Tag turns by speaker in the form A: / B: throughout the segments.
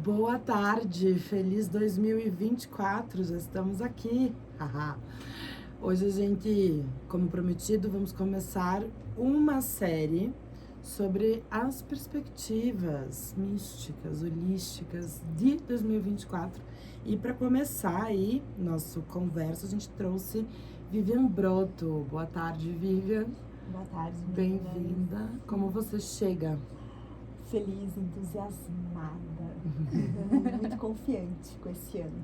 A: Boa tarde, feliz 2024, já estamos aqui. Hoje a gente, como prometido, vamos começar uma série sobre as perspectivas místicas, holísticas de 2024. E para começar aí nosso conversa, a gente trouxe Vivian Broto. Boa tarde, Vivian.
B: Boa tarde,
A: bem-vinda. Como você chega?
B: Feliz, entusiasmada, muito confiante com esse ano.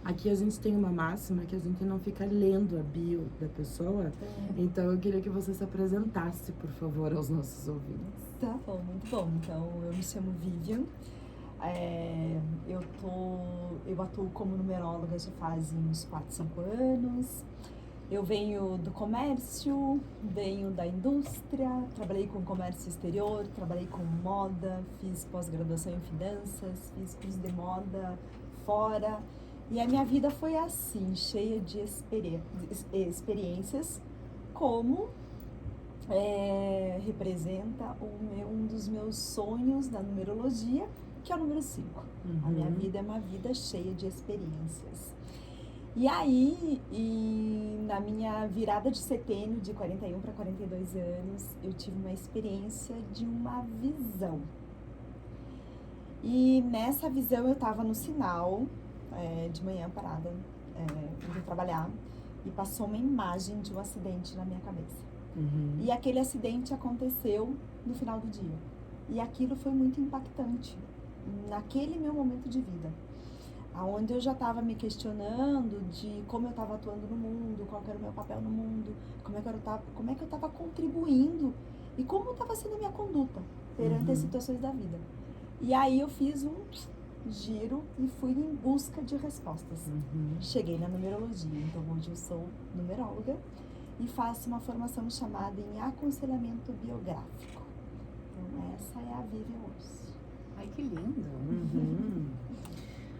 A: Aqui a gente tem uma máxima que a gente não fica lendo a bio da pessoa, então eu queria que você se apresentasse, por favor, aos nossos ouvintes.
B: Tá bom, muito bom. Então, eu me chamo Vivian, eu atuo como numeróloga já faz uns 4, 5 anos. Eu venho do comércio, venho da indústria, trabalhei com comércio exterior, trabalhei com moda, fiz pós-graduação em finanças, fiz curso de moda fora. E a minha vida foi assim, cheia de experiências, como representa um dos meus sonhos da numerologia, que é o número 5. A minha vida é uma vida cheia de experiências. E aí, na minha virada de setênio, de 41 para 42 anos, eu tive uma experiência de uma visão. E nessa visão eu estava no sinal, de manhã parada, indo trabalhar, e passou uma imagem de um acidente na minha cabeça. E aquele acidente aconteceu no final do dia. E aquilo foi muito impactante, naquele meu momento de vida. Onde eu já estava me questionando de como eu estava atuando no mundo, qual era o meu papel no mundo, como é que eu estava contribuindo e como estava sendo a minha conduta perante as situações da vida. E aí eu fiz um giro e fui em busca de respostas. Cheguei na numerologia, então hoje eu sou numeróloga e faço uma formação chamada em aconselhamento biográfico. Então essa é a Vivian hoje.
C: Ai, que lindo!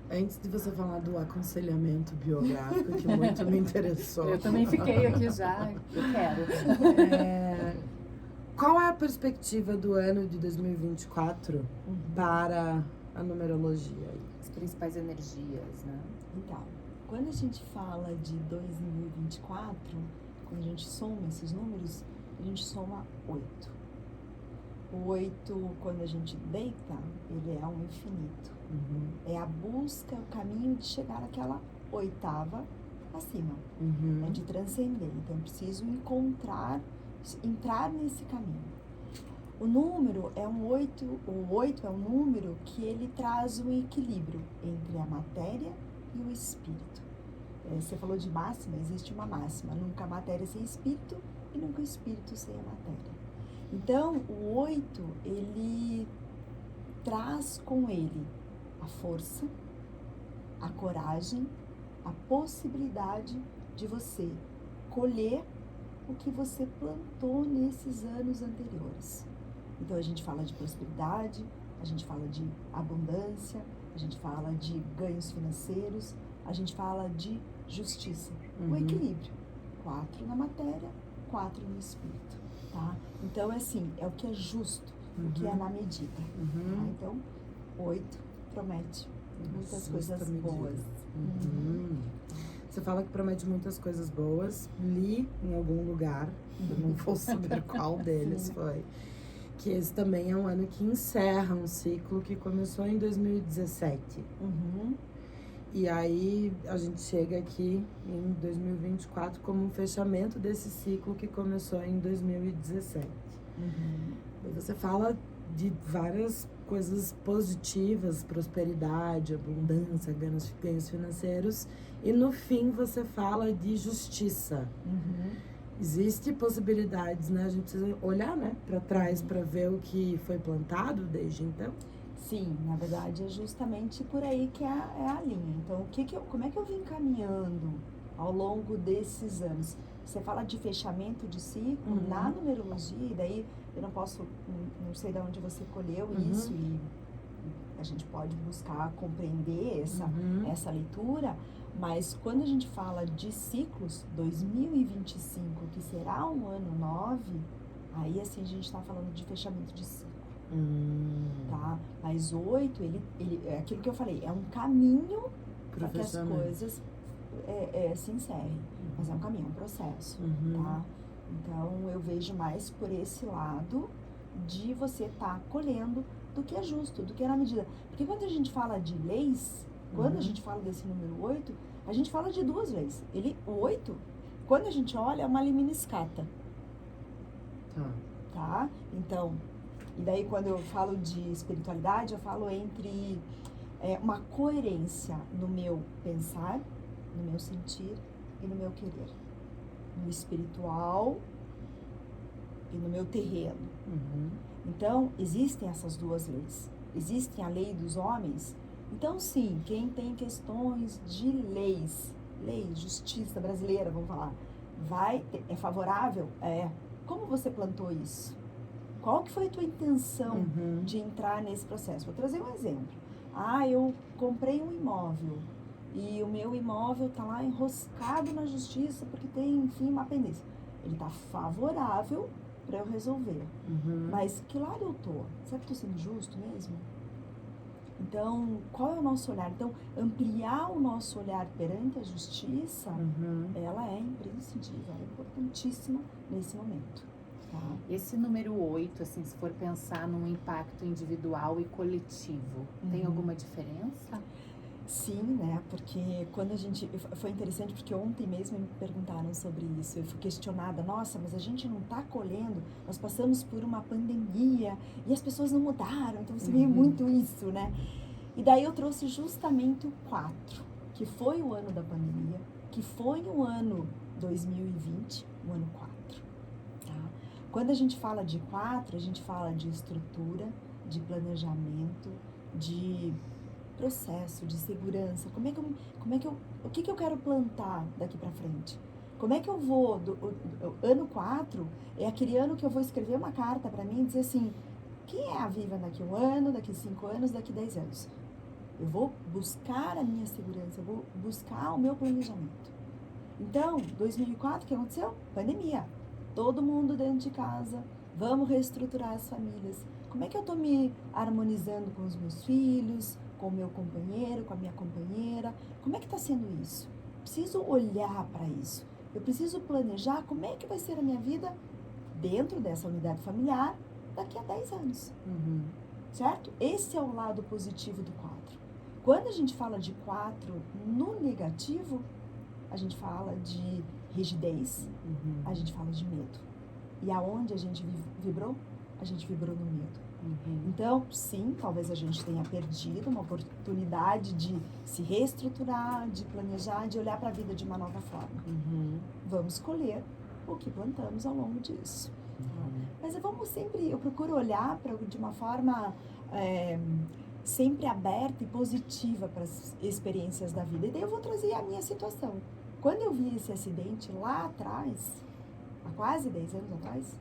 A: Antes de você falar do aconselhamento biográfico, que muito me interessou.
C: Eu também fiquei aqui já, eu quero.
A: Qual é a perspectiva do ano de 2024 para a numerologia?
C: As principais energias, né?
B: Então, quando a gente fala de 2024, quando a gente soma esses números, a gente soma 8. O 8, quando a gente deita, ele é um infinito. É a busca, o caminho de chegar àquela oitava acima. É de transcender. Então, eu preciso entrar nesse caminho. O número é um 8, o 8 é um número que ele traz um equilíbrio entre a matéria e o espírito. Você falou de máxima, existe uma máxima. Nunca a matéria sem espírito e nunca o espírito sem a matéria. Então, o 8, ele traz com ele a força, a coragem, a possibilidade de você colher o que você plantou nesses anos anteriores. Então, a gente fala de prosperidade, a gente fala de abundância, a gente fala de ganhos financeiros, a gente fala de justiça. O equilíbrio. 4 na matéria, 4 no espírito. Tá? Então, assim, é o que é justo, o que é na medida. Tá? Então, 8 promete muitas coisas boas.
A: Você fala que promete muitas coisas boas. Li em algum lugar, eu não vou saber qual deles foi, que esse também é um ano que encerra um ciclo que começou em 2017. E aí a gente chega aqui em 2024 como um fechamento desse ciclo que começou em 2017. E você fala de várias coisas positivas, prosperidade, abundância, ganhos financeiros, e no fim você fala de justiça. Existem possibilidades, né? A gente precisa olhar, né, para trás para ver o que foi plantado desde então.
B: Sim, na verdade é justamente por aí que é a linha. Então, como é que eu vim caminhando ao longo desses anos? Você fala de fechamento de ciclo na numerologia, e daí eu não sei de onde você colheu isso, e a gente pode buscar compreender essa leitura, mas quando a gente fala de ciclos, 2025, que será um ano 9, aí assim a gente está falando de fechamento de ciclo. tá? Mas 8, ele é aquilo que eu falei, é um caminho para que as coisas se encerrem. Mas é um caminho, é um processo, tá? Então, eu vejo mais por esse lado de você estar colhendo do que é justo, do que é na medida. Porque quando a gente fala de leis, quando a gente fala desse número 8, a gente fala de duas leis. O 8, quando a gente olha, é uma liminiscata. Tá? Então, e daí quando eu falo de espiritualidade, eu falo entre uma coerência no meu pensar, no meu sentir e no meu querer. No espiritual e no meu terreno. Então, existem essas duas leis. Existem a lei dos homens. Então, sim, quem tem questões de leis, justiça brasileira, vamos falar, é favorável? É. Como você plantou isso? Qual que foi a tua intenção de entrar nesse processo? Vou trazer um exemplo. Eu comprei um imóvel e o meu imóvel está lá enroscado na justiça porque tem, enfim, uma pendência. Ele está favorável para eu resolver. Mas que lado eu tô? Será que eu tô sendo justo mesmo? Então, qual é o nosso olhar? Então, ampliar o nosso olhar perante a justiça, ela é imprescindível, ela é importantíssima nesse momento. Tá?
C: Esse número 8, assim, se for pensar num impacto individual e coletivo, tem alguma diferença?
B: Sim, né? Porque quando a gente... Foi interessante porque ontem mesmo me perguntaram sobre isso. Eu fui questionada, nossa, mas a gente não tá colhendo, nós passamos por uma pandemia e as pessoas não mudaram, então você vê muito isso, né? E daí eu trouxe justamente o 4, que foi o ano da pandemia, que foi o ano 2020, o ano 4. Tá? Quando a gente fala de 4, a gente fala de estrutura, de planejamento, de processo, de segurança. O que eu quero plantar daqui para frente? Como é que eu vou, ano 4 é aquele ano que eu vou escrever uma carta para mim e dizer assim, quem é a Vivian daqui 1 ano, daqui 5 anos, daqui 10 anos? Eu vou buscar a minha segurança, eu vou buscar o meu planejamento. Então, 2004, o que aconteceu? Pandemia. Todo mundo dentro de casa, vamos reestruturar as famílias. Como é que eu estou me harmonizando com os meus filhos, com o meu companheiro, com a minha companheira? Como é que está sendo isso? Preciso olhar para isso. Eu preciso planejar como é que vai ser a minha vida dentro dessa unidade familiar daqui a 10 anos. Certo? Esse é o lado positivo do 4. Quando a gente fala de 4 no negativo, a gente fala de rigidez, a gente fala de medo. E aonde a gente vibrou? A gente vibrou no medo. Então, sim, talvez a gente tenha perdido uma oportunidade de se reestruturar, de planejar, de olhar para a vida de uma nova forma. Vamos colher o que plantamos ao longo disso. Mas eu procuro olhar de uma forma sempre aberta e positiva para as experiências da vida. E daí eu vou trazer a minha situação. Quando eu vi esse acidente lá atrás, há quase 10 anos atrás,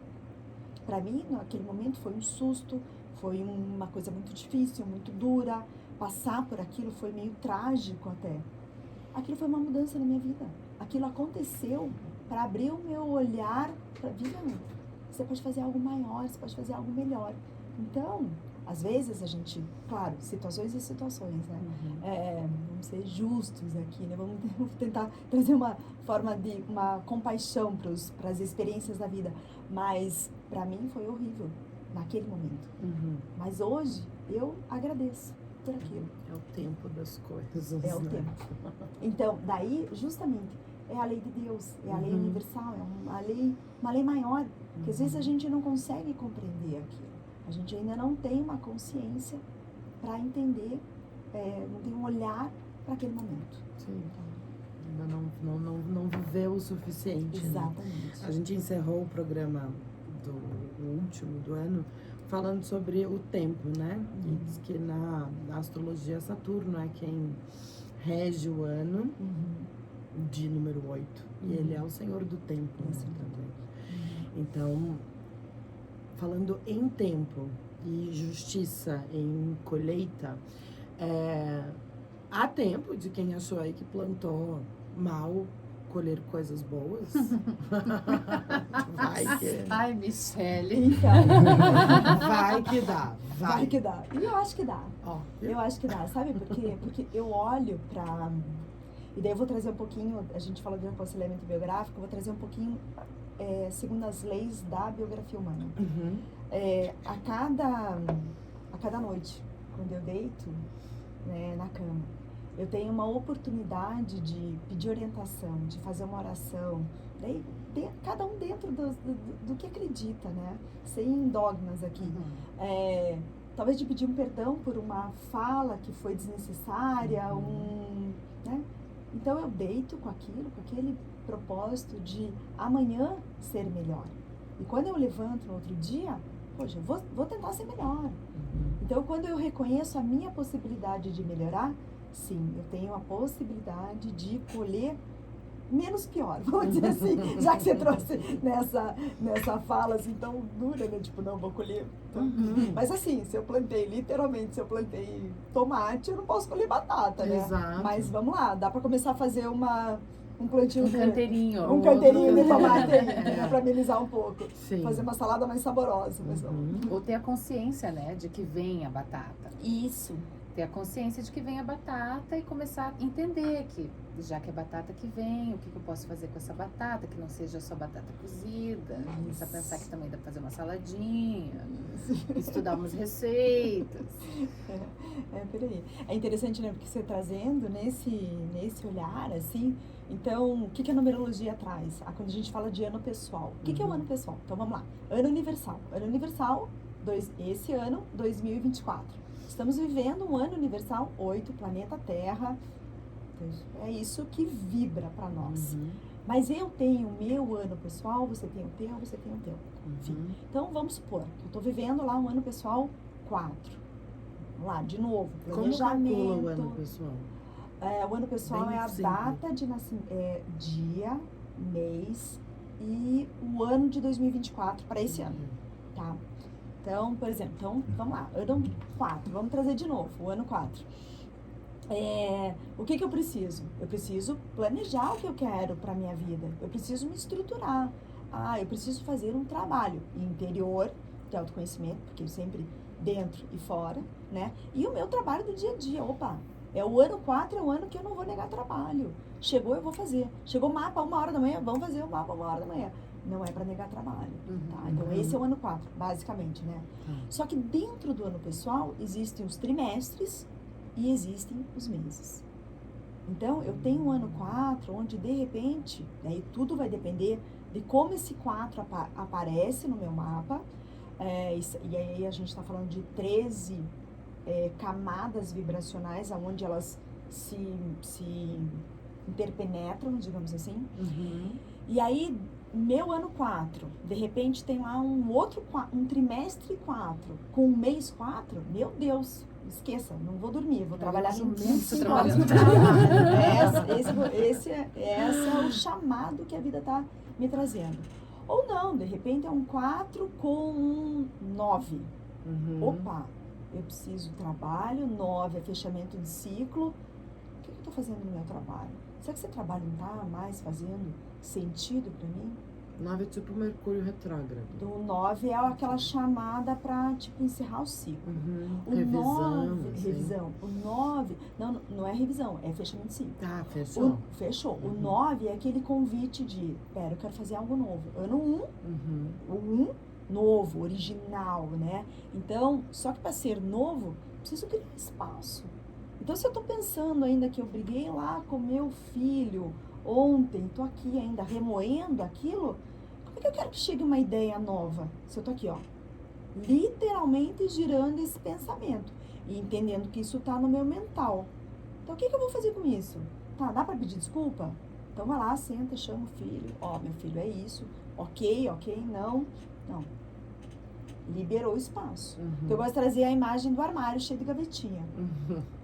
B: para mim, naquele momento, foi um susto, foi uma coisa muito difícil, muito dura. Passar por aquilo foi meio trágico até. Aquilo foi uma mudança na minha vida. Aquilo aconteceu para abrir o meu olhar para a vida. Você pode fazer algo maior, você pode fazer algo melhor. Então, às vezes a gente, claro, situações e situações, né? Vamos ser justos aqui, né? Vamos tentar trazer uma forma de uma compaixão para as experiências da vida. Mas, para mim, foi horrível naquele momento. Mas hoje, eu agradeço por aquilo.
A: É o tempo das coisas.
B: É o tempo. Então, daí, justamente, é a lei de Deus, é a lei universal, é uma lei maior, que às vezes a gente não consegue compreender aquilo. A gente ainda não tem uma consciência para entender, não tem um olhar para aquele momento.
A: Sim. Ainda não viveu o suficiente.
B: Exatamente.
A: Né? A gente encerrou o programa do último do ano falando sobre o tempo, né? E diz que na astrologia Saturno é quem rege o ano de número 8. E ele é o senhor do tempo, né, também. Então, falando em tempo e justiça, em colheita, há tempo de quem achou aí que plantou mal colher coisas boas? Vai que...
C: Ai, Michele.
B: Então,
A: Vai que dá.
B: vai que dá. E eu acho que dá.
A: Ó,
B: Eu acho que dá, sabe por quê? Porque eu olho pra... E daí eu vou trazer um pouquinho, a gente falou de aconselhamento biográfico, eu vou trazer um pouquinho, segundo as leis da biografia humana.
A: Uhum.
B: A cada noite, quando eu deito, né, na cama, eu tenho uma oportunidade de pedir orientação, de fazer uma oração, daí cada um dentro do que acredita, né? Sem dogmas aqui. Talvez de pedir um perdão por uma fala que foi desnecessária, né? Então eu deito com aquele propósito de amanhã ser melhor. E quando eu levanto no outro dia, poxa, eu vou tentar ser melhor. Então quando eu reconheço a minha possibilidade de melhorar, sim, eu tenho a possibilidade de colher menos pior, vamos dizer assim, já que você trouxe nessa fala assim tão dura, né? Tipo, não, vou colher. Mas assim, literalmente, se eu plantei tomate, eu não posso colher batata, né?
A: Exato.
B: Mas vamos lá, dá pra começar a fazer um plantio.
C: Um canteirinho.
B: Um canteirinho de tomate aí, né? Pra amenizar um pouco.
A: Sim.
B: Fazer uma salada mais saborosa.
C: Ou ter a consciência, né, de que vem a batata.
B: Isso.
C: Ter a consciência de que vem a batata e começar a entender que, já que é batata que vem, o que eu posso fazer com essa batata, que não seja só batata cozida. Começar a pensar que também dá pra fazer uma saladinha, estudar umas receitas.
B: Peraí. É interessante, né, porque você trazendo nesse olhar, assim, então, o que a numerologia traz? Quando a gente fala de ano pessoal. O que é o ano pessoal? Então, vamos lá. Ano universal. Ano universal, esse ano, 2024. Estamos vivendo um ano universal 8, planeta Terra. É isso que vibra para nós. Mas eu tenho o meu ano pessoal, você tem o teu, você tem o teu. Enfim. Então, vamos supor que eu estou vivendo lá um ano pessoal 4. Vamos lá, de novo, planejamento.
A: Como calcula o ano pessoal?
B: O ano pessoal
A: Bem
B: é a
A: simples.
B: data de nascimento, dia, mês e o ano de 2024 para esse ano, tá? Então, por exemplo, vamos lá, ano 4, vamos trazer de novo, o ano 4. O que eu preciso? Eu preciso planejar o que eu quero para minha vida, eu preciso me estruturar. Eu preciso fazer um trabalho interior de autoconhecimento, porque eu sempre dentro e fora, né? E o meu trabalho do dia a dia, o ano 4 é o ano que eu não vou negar trabalho. Chegou, eu vou fazer. Chegou o mapa 1h da manhã, vamos fazer o mapa 1h da manhã. Não é para negar trabalho, tá? Então, esse é o ano 4, basicamente, né? Só que dentro do ano pessoal, existem os trimestres e existem os meses. Então, eu tenho um ano 4, onde, de repente, daí tudo vai depender de como esse 4 aparece no meu mapa. E aí, a gente está falando de 13 camadas vibracionais, onde elas se interpenetram, digamos assim. E aí, meu ano 4, de repente tem lá um trimestre 4, com um mês 4, meu Deus, esqueça, não vou dormir, vou trabalhar 25 horas no trabalho. Esse é o chamado que a vida está me trazendo. Ou não, de repente é um 4 com um 9. Eu preciso de trabalho, 9 é fechamento de ciclo. O que eu estou fazendo no meu trabalho? Será que esse trabalho não está mais fazendo sentido para mim?
A: 9 é tipo Mercúrio retrógrado.
B: Do 9 é aquela chamada para, tipo, encerrar o ciclo. O
A: Revisão.
B: 9, revisão. O 9, não é revisão, é fechamento de ciclo.
A: Fechou.
B: Fechou. O 9 é aquele convite de, eu quero fazer algo novo. Ano 1, o 1, novo, original, né? Então, só que para ser novo, preciso criar espaço. Então, se eu tô pensando ainda que eu briguei lá com meu filho ontem, tô aqui ainda remoendo aquilo, como é que eu quero que chegue uma ideia nova? Se eu tô aqui, literalmente girando esse pensamento e entendendo que isso tá no meu mental. Então, o que eu vou fazer com isso? Dá pra pedir desculpa? Então, vai lá, senta, chama o filho. Meu filho é isso. Ok, não. Liberou o espaço. Então, eu gosto de trazer a imagem do armário cheio de gavetinha.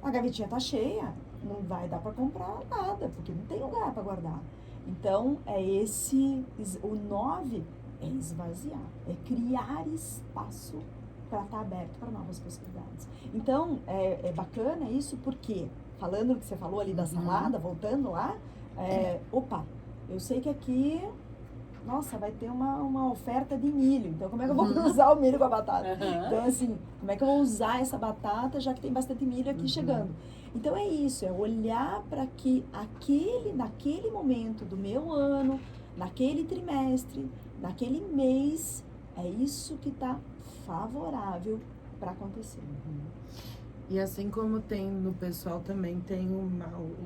B: A gavetinha tá cheia, não vai dar para comprar nada, porque não tem lugar para guardar. Então, o 9 é esvaziar, é criar espaço para estar aberto para novas possibilidades. Então, é bacana isso porque, falando do que você falou ali da salada, voltando lá, eu sei que aqui, nossa, vai ter uma oferta de milho. Então, como é que eu vou cruzar o milho com a batata? Então, assim, como é que eu vou usar essa batata, já que tem bastante milho aqui chegando? Então, é isso, é olhar para que naquele momento do meu ano, naquele trimestre, naquele mês, é isso que está favorável para acontecer.
A: E assim como tem no pessoal, também tem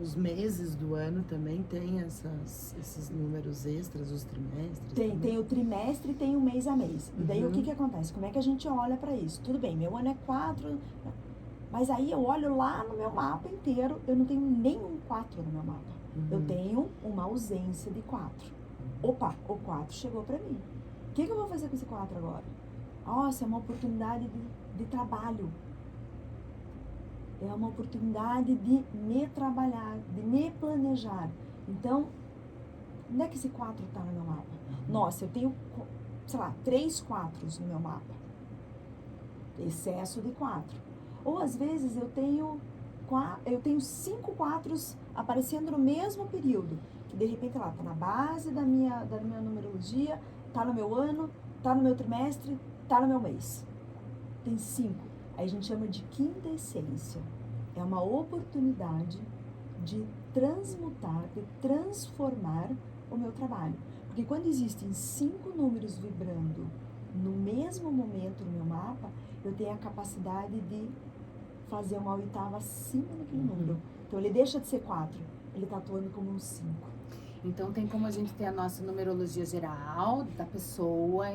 A: os meses do ano, também tem esses números extras, os trimestres.
B: Tem o trimestre e tem o mês a mês. E daí o que acontece? Como é que a gente olha para isso? Tudo bem, meu ano é 4, mas aí eu olho lá no meu mapa inteiro, eu não tenho nenhum 4 no meu mapa. Eu tenho uma ausência de 4. Opa, o 4 chegou para mim. O que eu vou fazer com esse 4 agora? Nossa, é uma oportunidade de trabalho. É uma oportunidade de me trabalhar, de me planejar. Então, onde é que esse 4 está no meu mapa? Nossa, eu tenho, sei lá, 3 4s no meu mapa. Excesso de 4. Ou às vezes eu tenho 5 4s aparecendo no mesmo período. Que de repente lá, está na base da minha numerologia, está no meu ano, está no meu trimestre, está no meu mês. Tem 5. Aí a gente chama de quinta essência. É uma oportunidade de transmutar, de transformar o meu trabalho. Porque quando existem 5 números vibrando no mesmo momento no meu mapa, eu tenho a capacidade de fazer uma oitava acima daquele número. Então ele deixa de ser 4, ele está atuando como um 5.
C: Então tem como a gente ter a nossa numerologia geral da pessoa,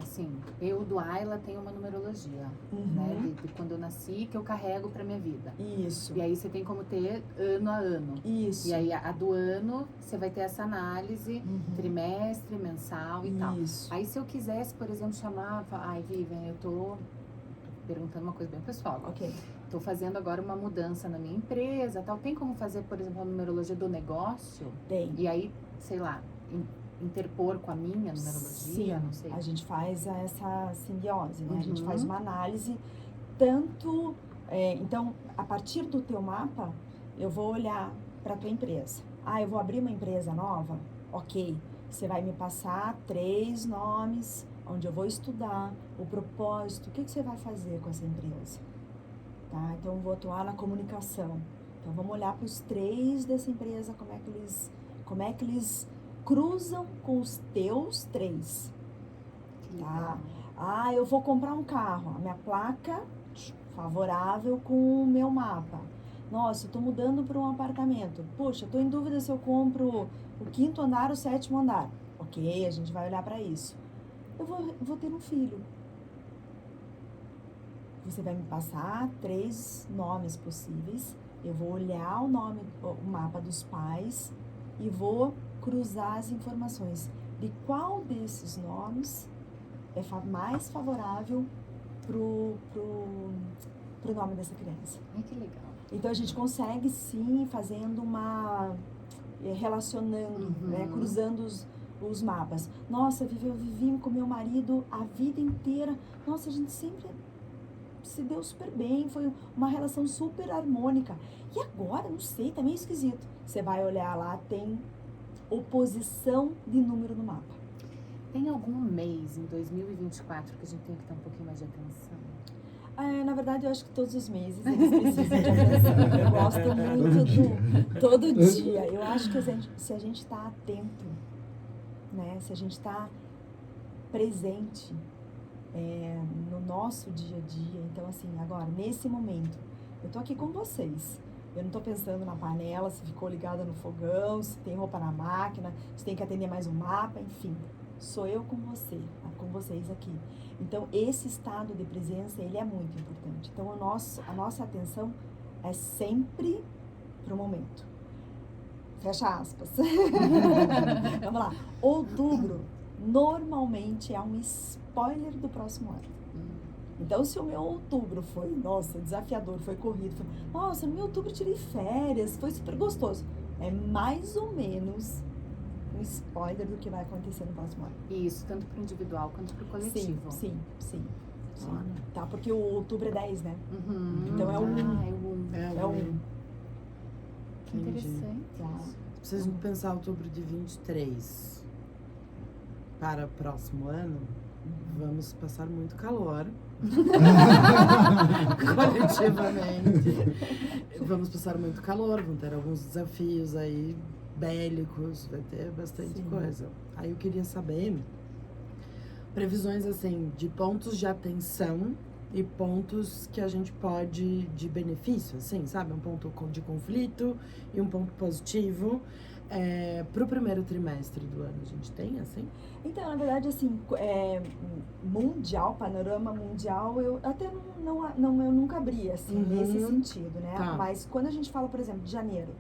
C: assim, eu do Ayla tenho uma numerologia, né, de quando eu nasci, que eu carrego pra minha vida.
B: Isso.
C: E aí você tem como ter ano a ano.
B: Isso.
C: E aí a do ano, você vai ter essa análise, trimestre, mensal e tal. Aí se eu quisesse, por exemplo, chamar, ai Vivian, eu tô perguntando uma coisa bem pessoal agora.
B: Ok.
C: Tô fazendo agora uma mudança na minha empresa, tal. Tem como fazer, por exemplo, a numerologia do negócio?
B: Tem.
C: E aí, sei lá, interpor com a minha numerologia, não sei.
B: A gente faz essa simbiose, né? A gente faz uma análise tanto... então, a partir do teu mapa, eu vou olhar para tua empresa. Ah, eu vou abrir uma empresa nova? Ok. Você vai me passar 3 nomes, onde eu vou estudar, o propósito, o que você vai fazer com essa empresa? Tá? Então, eu vou atuar na comunicação. Então, vamos olhar para os 3 dessa empresa, como é que eles cruzam com os teus 3. Tá? Ah, eu vou comprar um carro. A minha placa favorável com o meu mapa. Nossa, eu tô mudando para um apartamento. Poxa, tô em dúvida se eu compro o 5º andar ou o 7º andar. Ok, a gente vai olhar para isso. Eu vou ter um filho. Você vai me passar 3 nomes possíveis. Eu vou olhar o mapa dos pais e vou cruzar as informações de qual desses nomes é mais favorável pro nome dessa criança.
C: Ai, que legal.
B: Então a gente consegue sim fazendo relacionando, né, cruzando os mapas. Nossa, eu vivi com meu marido a vida inteira. Nossa, a gente sempre se deu super bem, foi uma relação super harmônica. E agora, não sei, tá meio esquisito. Você vai olhar lá, tem oposição de número no mapa.
C: Tem algum mês em 2024 que a gente tem que ter um pouquinho mais de atenção?
B: Na verdade, eu acho que todos os meses eles precisam de atenção. Eu gosto muito do todo dia. Eu acho que se a gente está atento, né? Se a gente está presente no nosso dia a dia. Então, assim, agora, nesse momento, eu tô aqui com vocês. Eu não tô pensando na panela, se ficou ligada no fogão, se tem roupa na máquina, se tem que atender mais um mapa, enfim. Sou eu com vocês aqui. Então, esse estado de presença, ele é muito importante. Então, a nossa atenção é sempre pro momento. Fecha aspas. Vamos lá. Outubro, normalmente, é um spoiler do próximo ano. Então, se o meu outubro foi, nossa, desafiador, foi corrido, nossa, no meu outubro tirei férias, foi super gostoso. É mais ou menos um spoiler do que vai acontecer no próximo ano.
C: Isso, tanto para o individual quanto para o coletivo.
B: Sim. Tá, porque o outubro é 10, né? Então é o 1.
C: É o 1.
B: É o 1.
C: Que interessante.
B: Tá.
A: Se a gente pensar outubro de 23 para o próximo ano, vamos passar muito calor. Coletivamente. Vamos passar muito calor, vão ter alguns desafios aí bélicos, vai ter bastante coisa. Aí eu queria saber previsões assim de pontos de atenção e pontos que a gente pode de benefício, assim, sabe? Um ponto de conflito e um ponto positivo. Para o primeiro trimestre do ano, a gente tem, assim?
B: Então, na verdade, assim, mundial, panorama mundial, eu até eu nunca abri, assim, nesse sentido, né?
A: Tá.
B: Mas quando a gente fala, por exemplo, de janeiro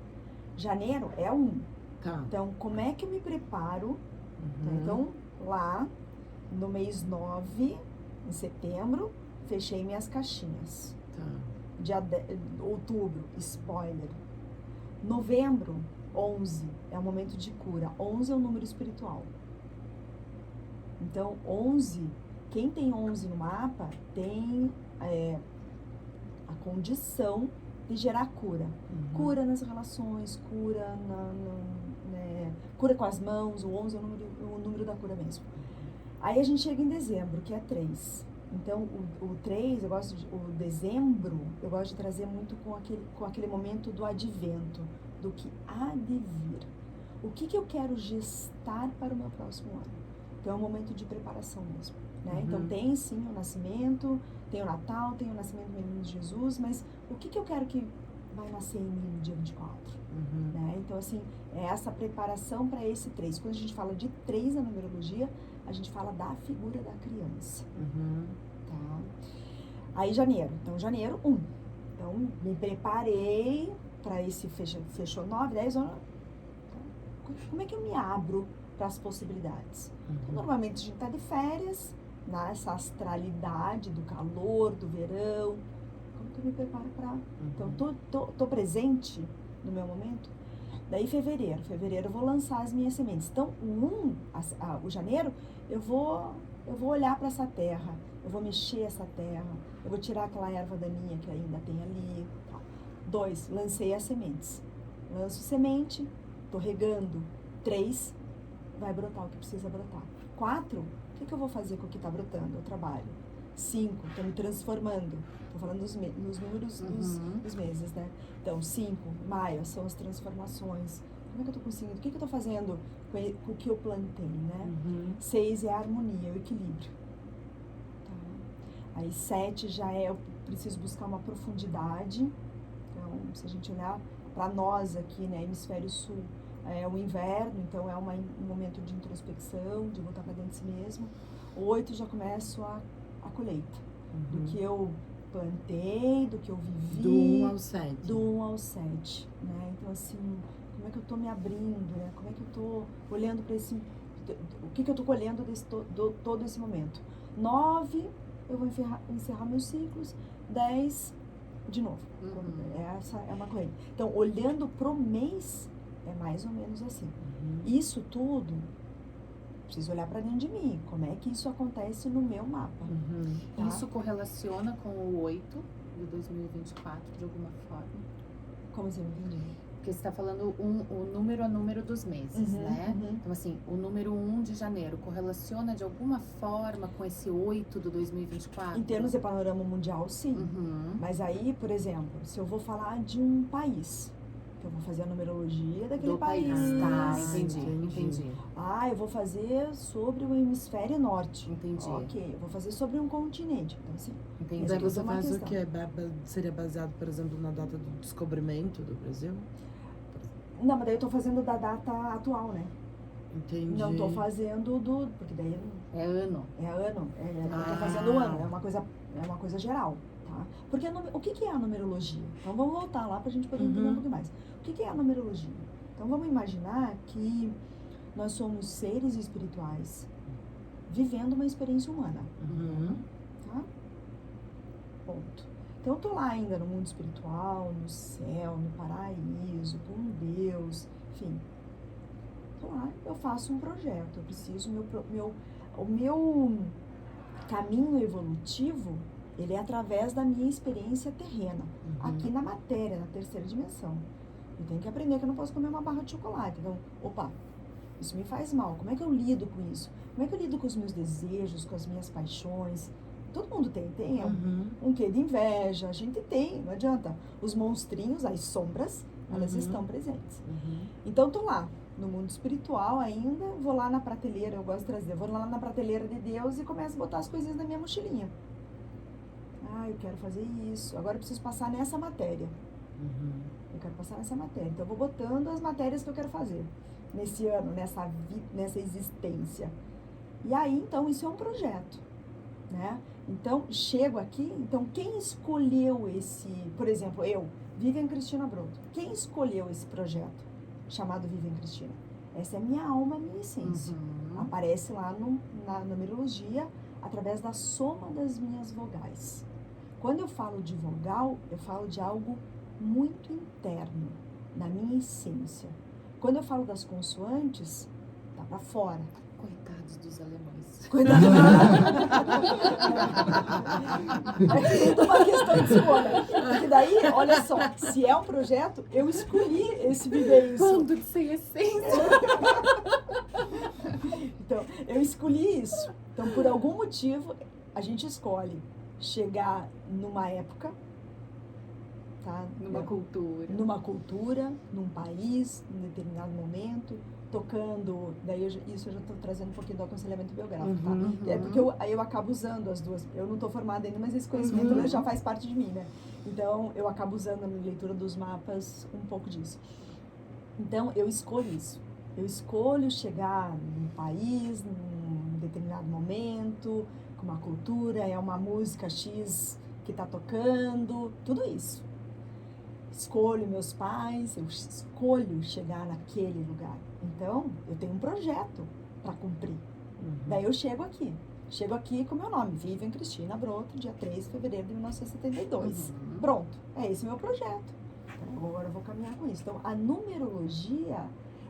B: é
A: Tá.
B: Então, como é que eu me preparo? Então, lá, no mês 9, em setembro, fechei minhas caixinhas.
A: Tá.
B: Outubro, spoiler. Novembro, 11 é o momento de cura. 11 é o número espiritual. Então, 11, quem tem 11 no mapa tem a condição de gerar cura. Cura nas relações, cura cura com as mãos. O 11 é o número da cura mesmo. Aí a gente chega em dezembro, que é 3. Então, o 3, o dezembro, eu gosto de trazer muito com aquele momento do advento, do que há de vir. O que eu quero gestar para o meu próximo ano? Então, é um momento de preparação mesmo, né? Então, tem sim o nascimento, tem o Natal, tem o nascimento do menino Jesus, mas o que eu quero que vai nascer em mim no dia 24? Né? Então, assim, é essa preparação para esse 3. Quando a gente fala de 3 na numerologia, a gente fala da figura da criança. Tá? Aí, janeiro. Então, janeiro, 1. Então, me preparei para esse fechou 9, 10 anos. Então, como é que eu me abro para as possibilidades? Então, normalmente, a gente está de férias, nessa astralidade do calor, do verão. Como que eu me preparo para... Então, tô presente no meu momento. Daí, fevereiro eu vou lançar as minhas sementes. Então, o janeiro, eu vou olhar para essa terra, eu vou mexer essa terra, eu vou tirar aquela erva daninha que ainda tem ali. Tá. 2, lancei as sementes. Lanço semente, tô regando. 3, vai brotar o que precisa brotar. 4, o que eu vou fazer com o que está brotando? Eu trabalho. 5, estou me transformando. Estou falando nos números dos meses, né? Então, 5, maio, são as transformações. Como é que eu estou conseguindo? O que eu estou fazendo com o que eu plantei, né? 6 é a harmonia, o equilíbrio. Tá. Aí 7 já eu preciso buscar uma profundidade. Então, se a gente olhar para nós aqui, né, hemisfério sul, é o inverno, então é um momento de introspecção, de voltar para dentro de si mesmo. 8 já começo a colheita, do que eu plantei, do que eu vivi.
A: Do 1 ao 7.
B: Do 1 ao 7, né? Então, assim, como é que eu tô me abrindo, né? Como é que eu tô olhando para esse... O que eu tô colhendo todo esse momento? 9, eu vou encerrar meus ciclos. 10, de novo. Essa é uma colheita. Então, olhando pro mês, é mais ou menos assim. Isso tudo, preciso olhar para dentro de mim. Como é que isso acontece no meu mapa? Tá?
C: Isso correlaciona com o 8 de 2024, de alguma forma?
B: Como assim? Não entendi.
C: Porque você está falando o número a número dos meses, né? Então, assim, o número 1 de janeiro correlaciona de alguma forma com esse 8 do 2024?
B: Em termos de panorama mundial, sim. Mas aí, por exemplo, se eu vou falar de um país, eu vou fazer a numerologia daquele país.
C: Tá, entendi.
B: Ah, eu vou fazer sobre o hemisfério norte.
C: Entendi.
B: Ok, eu vou fazer sobre um continente. Então, assim,
C: entendi.
A: Daí você
B: uma
A: faz
B: questão.
A: o que? Seria baseado, por exemplo, na data do descobrimento do Brasil?
B: Não, mas daí eu tô fazendo da data atual, né?
A: Entendi.
B: Não tô fazendo porque daí...
C: É ano.
B: Eu tô fazendo o ano, é uma coisa geral, tá? Porque o que é a numerologia? Então vamos voltar lá pra gente poder entender um pouquinho mais. O que é a numerologia? Então vamos imaginar que nós somos seres espirituais vivendo uma experiência humana. Tá? Ponto. Então eu tô lá ainda no mundo espiritual, no céu, no paraíso, com Deus, enfim. Tô lá, eu faço um projeto, eu preciso, o meu caminho evolutivo, ele é através da minha experiência terrena, aqui na matéria, na terceira dimensão. Eu tenho que aprender que eu não posso comer uma barra de chocolate. Então, opa, isso me faz mal. Como é que eu lido com isso? Como é que eu lido com os meus desejos, com as minhas paixões? Todo mundo tem um quê de inveja, a gente tem, não adianta. Os monstrinhos, as sombras, elas estão presentes. Então, tô lá, no mundo espiritual ainda, vou lá na prateleira, eu gosto de trazer, vou lá na prateleira de Deus e começo a botar as coisinhas na minha mochilinha. Ah, eu quero fazer isso, agora eu preciso passar nessa matéria. Eu quero passar nessa matéria, então eu vou botando as matérias que eu quero fazer nesse ano, nessa existência. E aí, então, isso é um projeto, né? Então, chego aqui, então quem escolheu esse, por exemplo, eu, Vivian Cristina Broto, quem escolheu esse projeto chamado Vivian Cristina? Essa é minha alma, minha essência. Aparece lá na numerologia através da soma das minhas vogais. Quando eu falo de vogal, eu falo de algo muito interno, da minha essência. Quando eu falo das consoantes, tá pra fora.
C: Coitados dos alemães.
B: Cuidado. É tudo uma questão de escolha. Porque daí, olha só, se é um projeto, eu escolhi esse viver isso.
C: Bando de sem essência.
B: Então, eu escolhi isso. Então, por algum motivo, a gente escolhe chegar numa época, tá? Numa cultura, num país, num determinado momento, tocando, daí isso eu já estou trazendo um pouquinho do aconselhamento biográfico, tá? É porque eu acabo usando as duas, eu não estou formada ainda, mas esse conhecimento já faz parte de mim, né? Então, eu acabo usando na leitura dos mapas um pouco disso. Então, eu escolho isso. Eu escolho chegar num país, num determinado momento, com uma cultura, é uma música X que está tocando, tudo isso. Escolho meus pais, eu escolho chegar naquele lugar. Então, eu tenho um projeto para cumprir. Daí eu chego aqui com meu nome, Vivian Cristina Broto, dia 3 de fevereiro de 1972. Pronto, é esse meu projeto. Então, agora eu vou caminhar com isso. Então, a numerologia,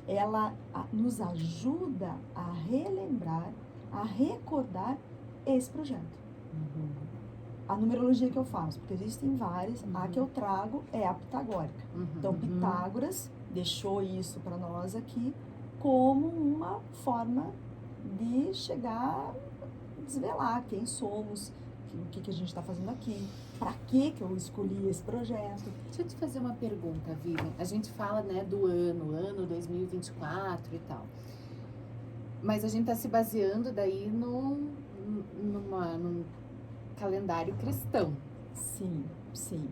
B: ela nos ajuda a relembrar, a recordar esse projeto. A numerologia que eu faço, porque existem várias, a que eu trago é a pitagórica. Então, Pitágoras deixou isso para nós aqui como uma forma de chegar, desvelar quem somos, o que a gente está fazendo aqui, para que eu escolhi esse projeto.
C: Deixa eu te fazer uma pergunta, Vivian. A gente fala, né, do ano 2024 e tal. Mas a gente está se baseando daí num calendário cristão.
B: Sim, sim.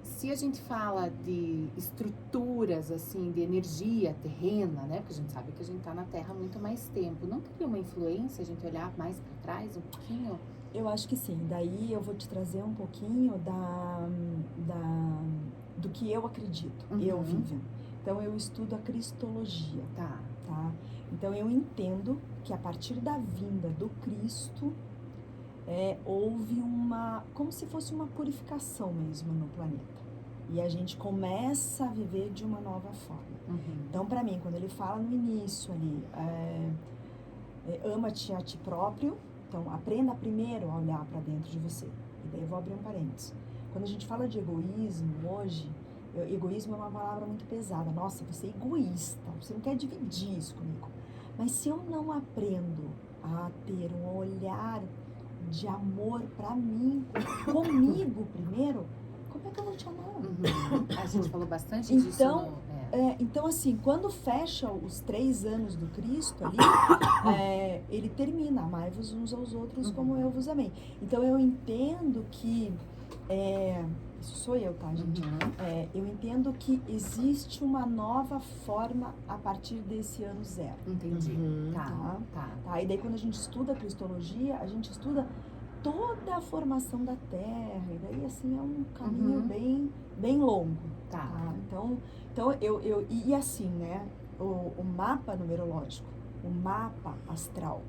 C: Se a gente fala de estruturas, assim, de energia terrena, né? Porque a gente sabe que a gente está na Terra há muito mais tempo. Não teria uma influência a gente olhar mais para trás um pouquinho?
B: Eu acho que sim. Daí eu vou te trazer um pouquinho do que eu acredito. Eu, Vivian. Então, eu estudo a cristologia.
C: Tá.
B: Então, eu entendo que a partir da vinda do Cristo, houve como se fosse uma purificação mesmo no planeta. E a gente começa a viver de uma nova forma. Então, para mim, quando ele fala no início ali, ama-te a ti próprio, então aprenda primeiro a olhar para dentro de você. E daí eu vou abrir um parênteses. Quando a gente fala de egoísmo hoje, egoísmo é uma palavra muito pesada. Nossa, você é egoísta, você não quer dividir isso comigo. Mas se eu não aprendo a ter um olhar de amor para mim, comigo primeiro, como é que eu vou te amar?
C: A gente falou bastante disso.
B: Então, assim, quando fecha os 3 anos do Cristo ali, ele termina, amai-vos uns aos outros como eu vos amei. Então, eu entendo que, isso sou eu, tá, gente? Eu entendo que existe uma nova forma a partir desse ano 0.
C: Entendi.
B: Tá. E daí, quando a gente estuda a cristologia, a gente estuda toda a formação da Terra. E daí, assim, é um caminho bem longo. Tá? Então e assim, né? O mapa numerológico, o mapa astral,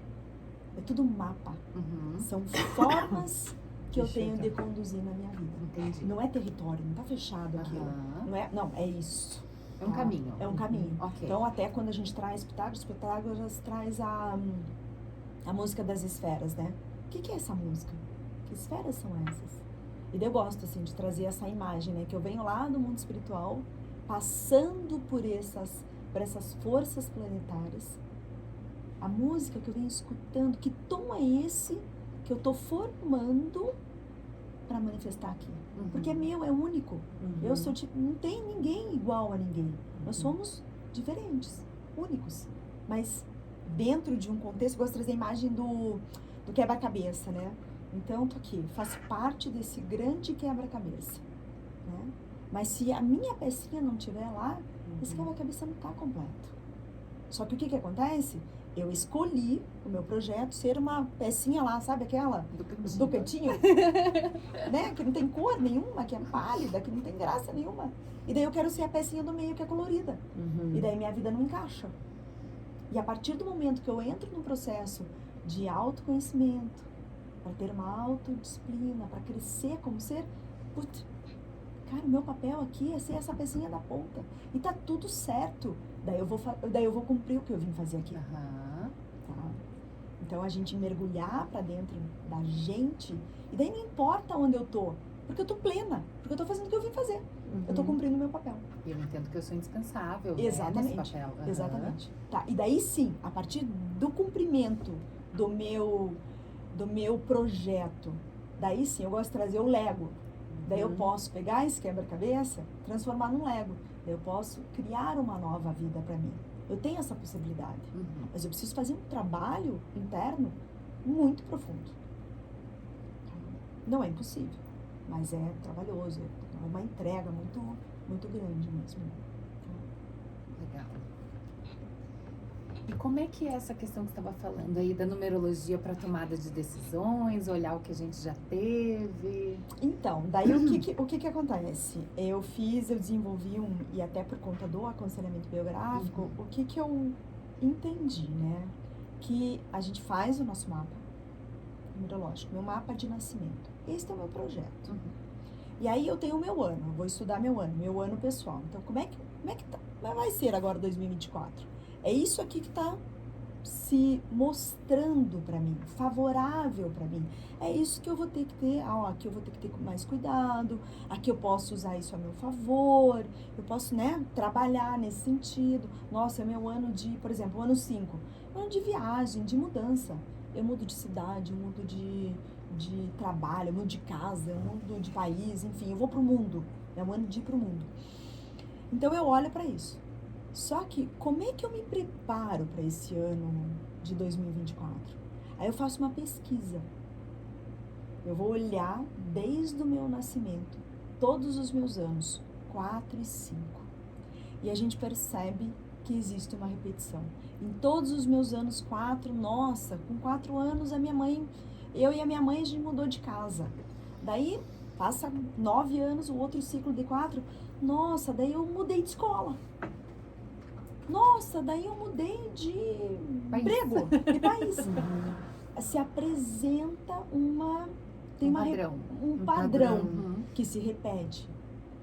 B: é tudo mapa. São formas que eu tenho de conduzir na minha vida.
C: Entendi.
B: Não é território, não tá fechado aquilo. Não, é isso.
C: É um caminho.
B: É um caminho.
C: Okay.
B: Então, até quando a gente traz Pitágoras traz a música das esferas, né? O que é essa música? Que esferas são essas? E eu gosto, assim, de trazer essa imagem, né? Que eu venho lá do mundo espiritual passando por essas forças planetárias, a música que eu venho escutando, que tom é esse que eu estou formando para manifestar aqui? Porque é meu, é único. Eu sou tipo, não tem ninguém igual a ninguém. Nós somos diferentes, únicos. Mas dentro de um contexto, eu gosto de trazer a imagem do quebra-cabeça, né? Então, tô aqui, faço parte desse grande quebra-cabeça, né? Mas se a minha pecinha não estiver lá, esse quebra-cabeça não está completo. Só que o que acontece? Eu escolhi o meu projeto ser uma pecinha lá, sabe aquela? Do cantinho. Né? Que não tem cor nenhuma, que é pálida, que não tem graça nenhuma. E daí eu quero ser a pecinha do meio que é colorida. E daí minha vida não encaixa. E a partir do momento que eu entro num processo de autoconhecimento, para ter uma autodisciplina, para crescer como ser, putz, cara, o meu papel aqui é ser essa pecinha da ponta. E tá tudo certo. Daí eu vou cumprir o que eu vim fazer aqui. Tá? Então a gente mergulhar para dentro da gente, e daí não importa onde eu tô, porque eu tô plena, porque eu tô fazendo o que eu vim fazer. Eu tô cumprindo o meu papel.
C: E eu entendo que eu sou indispensável,
B: exatamente,
C: né, nesse papel.
B: Exatamente. Tá, e daí sim, a partir do cumprimento do meu projeto, daí sim, eu gosto de trazer o Lego. Daí eu posso pegar esse quebra-cabeça, transformar num Lego. Daí eu posso criar uma nova vida para mim. Eu tenho essa possibilidade. Mas eu preciso fazer um trabalho interno muito profundo. Não é impossível, mas é trabalhoso. É uma entrega muito, muito grande mesmo.
C: Legal. E como é que é essa questão que você estava falando aí da numerologia para tomada de decisões, olhar o que a gente já teve?
B: Então, daí o que acontece? Eu desenvolvi e até por conta do aconselhamento biográfico, o que eu entendi, né? Que a gente faz o nosso mapa numerológico, meu mapa de nascimento. Esse é o meu projeto. E aí eu tenho o meu ano, eu vou estudar meu ano pessoal. Então, como é que vai ser agora 2024? É isso aqui que está se mostrando para mim, favorável para mim. É isso que eu vou ter que ter, aqui eu vou ter que ter mais cuidado, aqui eu posso usar isso a meu favor, eu posso, né, trabalhar nesse sentido. Nossa, é meu ano de, por exemplo, o ano 5, ano de viagem, de mudança. Eu mudo de cidade, eu mudo de trabalho, eu mudo de casa, eu mudo de país, enfim, eu vou pro mundo. É um ano de ir pro mundo. Então eu olho para isso. Só que, como é que eu me preparo para esse ano de 2024? Aí eu faço uma pesquisa. Eu vou olhar desde o meu nascimento, todos os meus anos, 4 e 5. E a gente percebe que existe uma repetição. Em todos os meus anos 4, nossa, com 4 anos eu e a minha mãe, a gente mudou de casa. Daí, passa 9 anos, o outro ciclo de 4, nossa, daí eu mudei de escola. Nossa, daí eu mudei de emprego, de país. Se apresenta um padrão que se repete,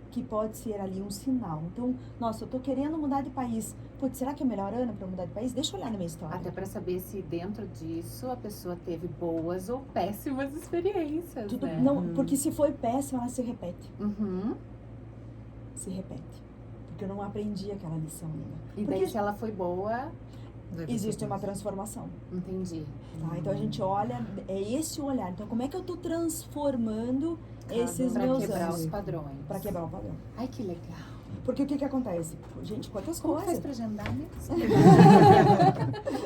B: que pode ser ali um sinal. Então, nossa, eu tô querendo mudar de país. Putz, será que é o melhor ano para mudar de país? Deixa eu olhar na minha história.
C: Até para saber se dentro disso a pessoa teve boas ou péssimas experiências, né?
B: Não, porque se foi péssima, ela se repete. Se repete. Porque eu não aprendi aquela lição ainda.
C: E daí, se ela foi boa,
B: existe uma transformação.
C: Entendi.
B: Tá? Então a gente olha, é esse o olhar. Então como é que eu tô transformando esses meus anos?
C: Para quebrar os padrões.
B: Para quebrar o padrão.
C: Ai, que legal.
B: Porque o que acontece? Gente, quantas
C: Como
B: coisas.
C: faz pra agendar mesmo?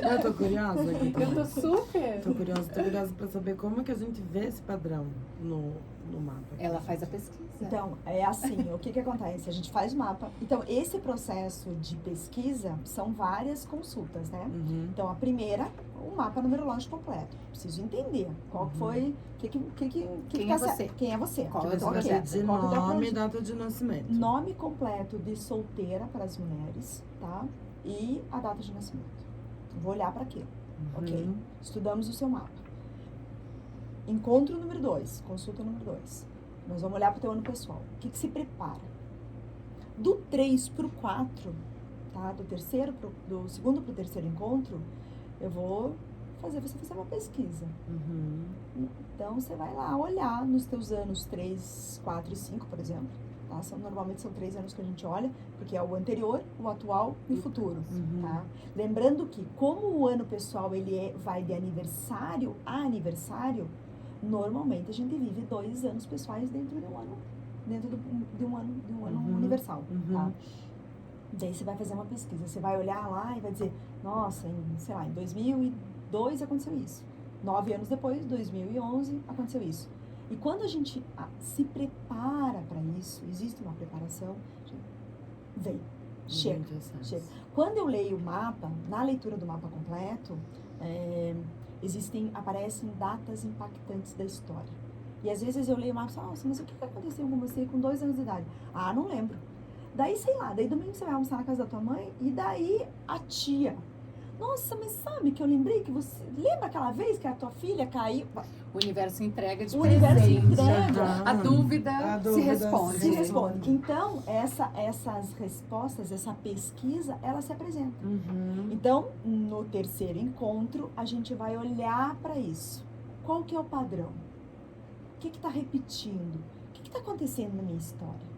A: Eu tô curiosa.
C: Eu tô super.
A: Tô curiosa pra saber como que a gente vê esse padrão no mapa.
C: Ela faz a pesquisa.
B: Então, é assim, o que acontece? A gente faz o mapa. Então, esse processo de pesquisa são várias consultas, né? Então, a primeira, o mapa numerológico completo. Preciso entender qual foi,
C: Quem é você?
B: Quem é você?
C: Qual é o seu
A: projeto? De nome e
B: projeto?
A: data de nascimento.
B: Nome completo de solteira para as mulheres, tá? E a data de nascimento. Vou olhar para aquilo. Ok. Estudamos o seu mapa. Encontro número 2, consulta número 2. Nós vamos olhar para o teu ano pessoal. O que se prepara? Do 3 para o 4, tá? Do segundo para o terceiro encontro, eu vou fazer você fazer uma pesquisa. Então, você vai lá olhar nos teus anos 3, 4 e 5, por exemplo. Tá? Normalmente são 3 anos que a gente olha, porque é o anterior, o atual e o futuro. Tá? Lembrando que, como o ano pessoal ele vai de aniversário a aniversário, normalmente a gente vive 2 anos pessoais dentro de um ano, de um ano universal. Tá? Daí você vai fazer uma pesquisa, você vai olhar lá e vai dizer, nossa, em 2002 aconteceu isso. 9 anos depois, 2011, aconteceu isso. E quando a gente se prepara para isso, existe uma preparação, vem, chega. Quando eu leio o mapa, na leitura do mapa completo, aparecem datas impactantes da história. E às vezes eu leio o mapa e falo, nossa, mas o que aconteceu com você com 2 anos de idade? Ah, não lembro. Daí, sei lá, daí domingo você vai almoçar na casa da tua mãe e daí a tia. Nossa, mas sabe que eu lembrei que você... Lembra aquela vez que a tua filha caiu?
C: O universo entrega de
B: O universo
C: presente.
B: entrega.
C: A dúvida se responde.
B: Se responde. Então, essas respostas, essa pesquisa, ela se apresenta. Então, no terceiro encontro, a gente vai olhar para isso. Qual que é o padrão? O que está repetindo? O que está acontecendo na minha história?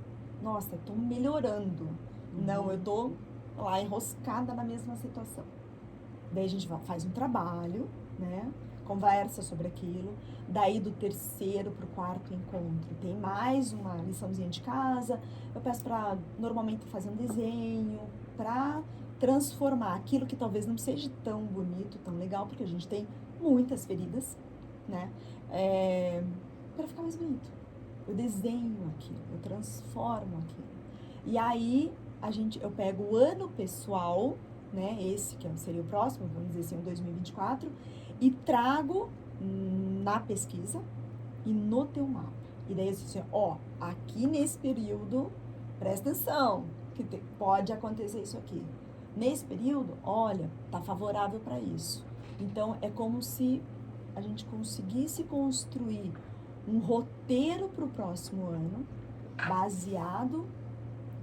B: Nossa, eu estou melhorando. Não, eu estou lá enroscada na mesma situação. Daí a gente faz um trabalho, né? Conversa sobre aquilo. Daí do terceiro para o quarto encontro tem mais uma liçãozinha de casa. Eu peço para normalmente fazer um desenho para transformar aquilo que talvez não seja tão bonito, tão legal, porque a gente tem muitas feridas, né? Para ficar mais bonito. Eu desenho aquilo, eu transformo aquilo. E aí eu pego o ano pessoal, né, esse que seria o próximo, vamos dizer assim, o 2024, e trago na pesquisa e no teu mapa. E daí eu disse assim, aqui nesse período, presta atenção, que pode acontecer isso aqui. Nesse período, olha, tá favorável para isso. Então, é como se a gente conseguisse construir um roteiro para o próximo ano, baseado